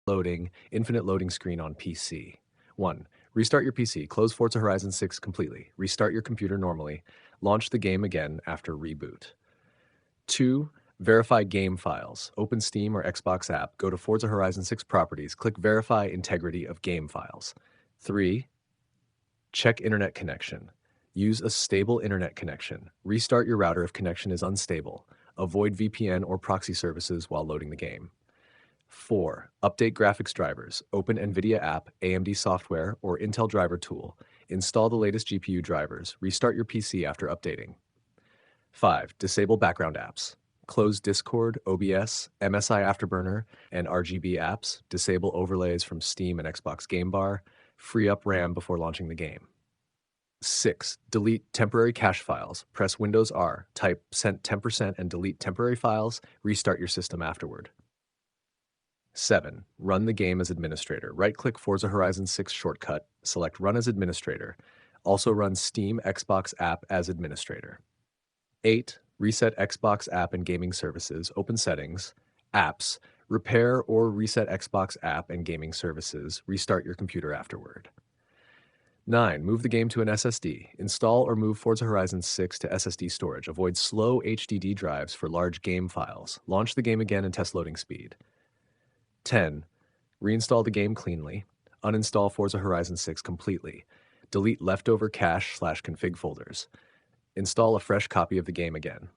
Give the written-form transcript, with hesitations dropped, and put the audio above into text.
Loading, infinite loading screen on PC. 1. Restart your PC, close Forza Horizon 6 completely, restart your computer normally, launch the game again after reboot. 2. Verify game files. Open Steam or Xbox app, go to Forza Horizon 6 properties, click Verify integrity of game files. 3. Check internet connection. Use a stable internet connection. Restart your router if connection is unstable. Avoid VPN or proxy services while loading the game. 4. Update graphics drivers. Open NVIDIA app, AMD software, or Intel driver tool. Install the latest GPU drivers. Restart your PC after updating. 5. Disable background apps. Close Discord, OBS, MSI Afterburner, and RGB apps. Disable overlays from Steam and Xbox Game Bar. Free up RAM before launching the game. 6. Delete temporary cache files. Press Windows R, type %10% and delete temporary files. Restart your system afterward. 7. Run the game as administrator. Right-click Forza Horizon 6 shortcut, select Run as administrator. Also run Steam Xbox app as administrator. 8. Reset Xbox app and gaming services. Open Settings, Apps, repair or reset Xbox app and gaming services. Restart your computer afterward. 9. Move the game to an SSD. Install or move Forza Horizon 6 to SSD storage. Avoid slow HDD drives for large game files. Launch the game again and test loading speed. 10. Reinstall the game cleanly. Uninstall Forza Horizon 6 completely. Delete leftover cache/config folders. Install a fresh copy of the game again.